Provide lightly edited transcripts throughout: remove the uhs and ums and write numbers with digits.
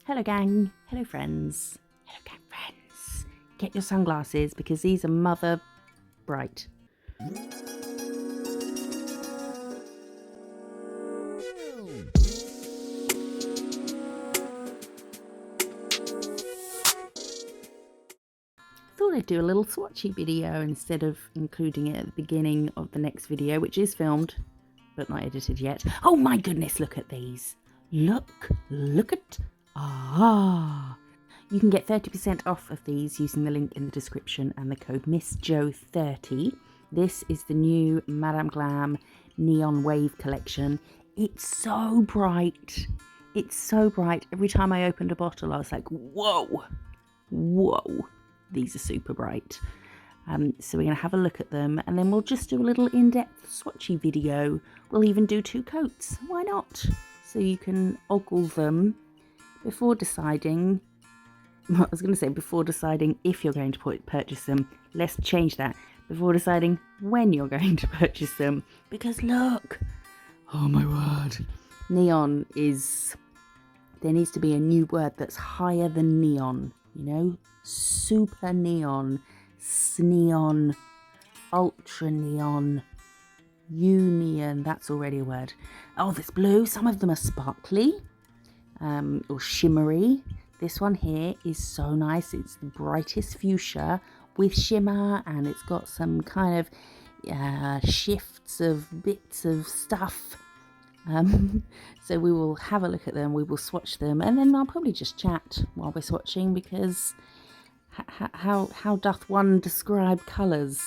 Hello gang, hello friends, get your sunglasses because these are mother bright. Thought I'd do a little swatchy video instead of including it at the beginning of the next video, which is filmed but not edited yet. Oh my goodness, look at these. Look at, you can get 30% off of these using the link in the description and the code MISSJO30. This is the new Madame Glam Neon Wave collection. It's so bright. It's so bright. Every time I opened a bottle, I was like, whoa, whoa. These are super bright. So we're going to have a look at them and then we'll just do a little in-depth swatchy video. We'll even do 2 coats. Why not? So you can ogle them before deciding. I was going to say before deciding if you're going to purchase them. Let's change that. Before deciding when you're going to purchase them. Because look. Oh my word. Neon is... There needs to be a new word that's higher than neon. You know? Super neon. Sneon. Ultra neon. Union. That's already a word. Oh, this blue. Some of them are sparkly. Or shimmery. This one here is so nice. It's the brightest fuchsia with shimmer and it's got some kind of shifts of bits of stuff. So we will have a look at them, we will swatch them, and then I'll probably just chat while we're swatching because how doth one describe colours,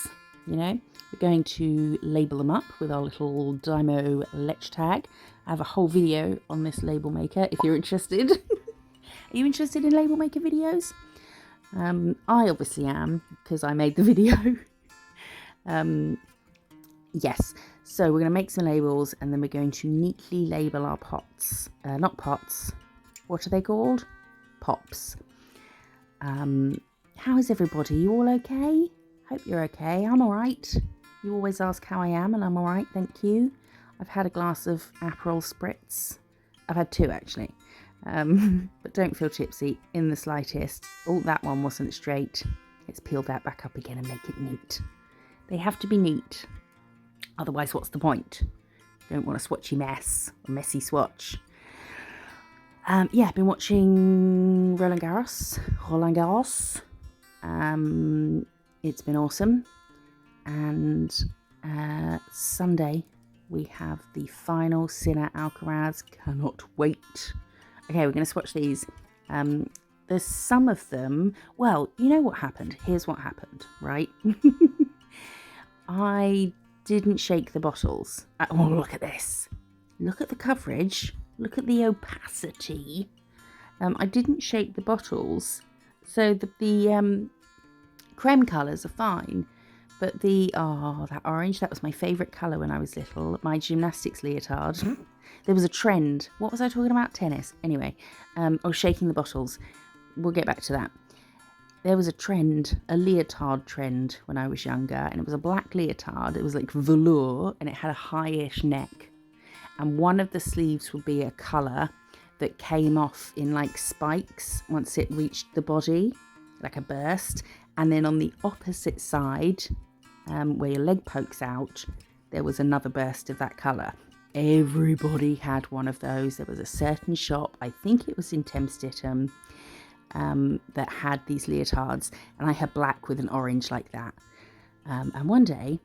you know? We're going to label them up with our little Dymo Lech tag. I have a whole video on this label maker if you're interested. Are you interested in label maker videos? I obviously am because I made the video. Yes, so we're going to make some labels and then we're going to neatly label our pots. Not pots. What are they called? Pops. How is everybody? You all okay? Hope you're okay. I'm alright. You always ask how I am and I'm alright, thank you. I've had a glass of Aperol Spritz. I've had 2 actually. But don't feel tipsy in the slightest. Oh, that one wasn't straight. Let's peel that back up again and make it neat. They have to be neat. Otherwise, what's the point? Don't want a swatchy mess. A messy swatch. Yeah, I've been watching Roland Garros. It's been awesome. And Sunday, we have the final Sinner Alcaraz. Cannot wait. Okay, we're going to swatch these. There's some of them... Well, you know what happened? Here's what happened, right? I didn't shake the bottles. Oh, look at this. Look at the coverage. Look at the opacity. I didn't shake the bottles. So the creme colours are fine. But that orange, that was my favourite colour when I was little. My gymnastics leotard. There was a trend. What was I talking about? Tennis. Anyway, or shaking the bottles. We'll get back to that. There was a trend, a leotard trend when I was younger. And it was a black leotard. It was like velour and it had a high-ish neck. And one of the sleeves would be a colour that came off in like spikes once it reached the body. Like a burst. And then on the opposite side, where your leg pokes out, there was another burst of that colour. Everybody had one of those. There was a certain shop, I think it was in Thames Ditton, that had these leotards. And I had black with an orange like that. And one day,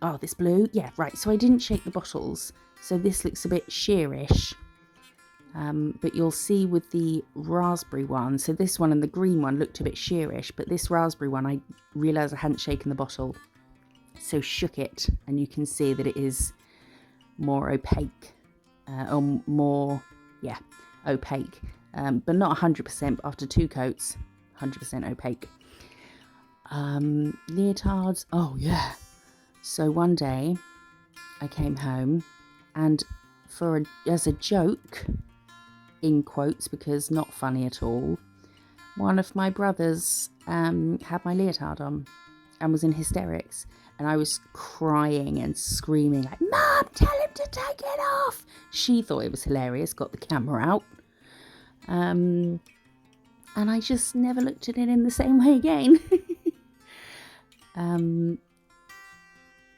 oh, this blue? Yeah, right. So I didn't shake the bottles. So this looks a bit sheerish. But you'll see with the raspberry one, so this one and the green one looked a bit sheerish, but this raspberry one, I realised I hadn't shaken the bottle, so shook it, and you can see that it is more opaque, or more, yeah, opaque, but not 100%, but after 2 coats, 100% opaque. Leotards, oh yeah. So one day, I came home, and as a joke, in quotes because not funny at all, one of my brothers had my leotard on and was in hysterics, and I was crying and screaming like, "Mum, tell him to take it off!" She thought it was hilarious, got the camera out, And I just never looked at it in the same way again.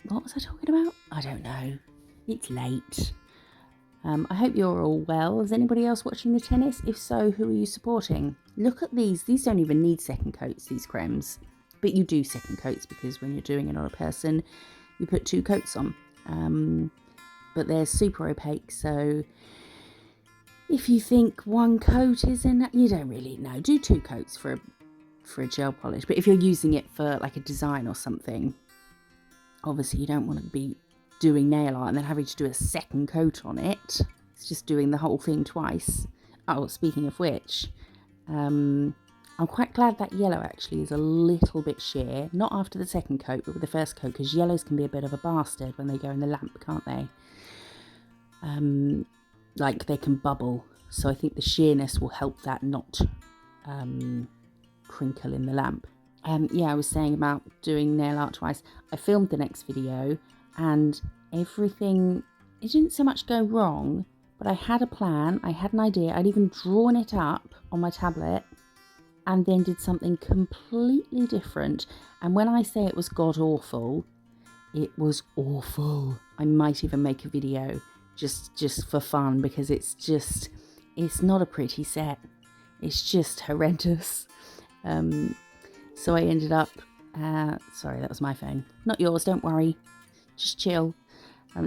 What was I talking about? I don't know. It's late. I hope you're all well. Is anybody else watching the tennis? If so, who are you supporting? Look at these. These don't even need second coats, these cremes. But you do second coats because when you're doing it on a person, you put 2 coats on. But they're super opaque, so if you think 1 coat is enough, you don't really know. Do 2 coats for a gel polish. But if you're using it for like a design or something, obviously you don't want to be doing nail art and then having to do a second coat on it. It's just doing the whole thing twice. Oh, speaking of which, I'm quite glad that yellow actually is a little bit sheer. Not after the second coat, but with the first coat, because yellows can be a bit of a bastard when they go in the lamp, can't they? Like they can bubble. So I think the sheerness will help that not crinkle in the lamp. Yeah, I was saying about doing nail art twice. I filmed the next video and everything, it didn't so much go wrong, but I had a plan, I had an idea, I'd even drawn it up on my tablet and then did something completely different. And when I say it was god awful, it was awful. I might even make a video just for fun, because it's not a pretty set. It's just horrendous. So I ended up, sorry, that was my phone, not yours, don't worry, just chill.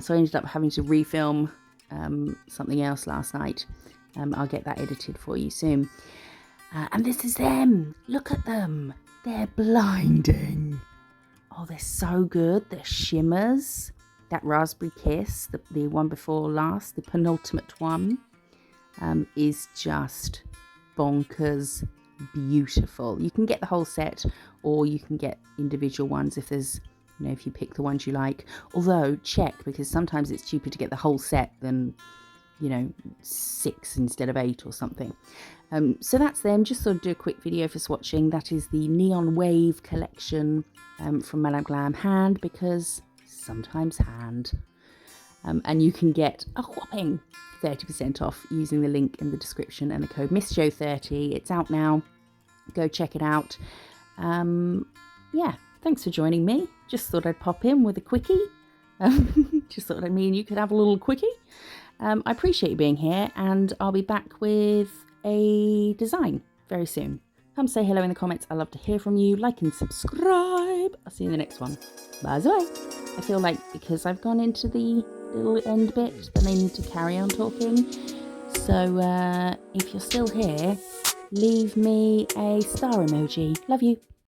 So I ended up having to refilm something else last night. I'll get that edited for you soon. And this is them. Look at them. They're blinding. Oh, they're so good. The shimmers. That Raspberry Kiss, the one before last, the penultimate one, is just bonkers beautiful. You can get the whole set, or you can get individual ones if there's, you know, if you pick the ones you like. Although check, because sometimes it's cheaper to get the whole set than, you know, 6 instead of 8 or something. So that's them. Just sort of do a quick video for swatching. That is the Neon Wave collection from Madame Glam Hand, because sometimes hand. And you can get a whopping 30% off using the link in the description and the code MISSJO30. It's out now. Go check it out. Yeah, thanks for joining me. Just thought I'd pop in with a quickie. Just thought me and you could have a little quickie. I appreciate you being here, and I'll be back with a design very soon. Come say hello in the comments. I love to hear from you. Like and subscribe. I'll see you in the next one. Bye bye. I feel like because I've gone into the little end bit, then I need to carry on talking. So if you're still here, leave me a star emoji. Love you.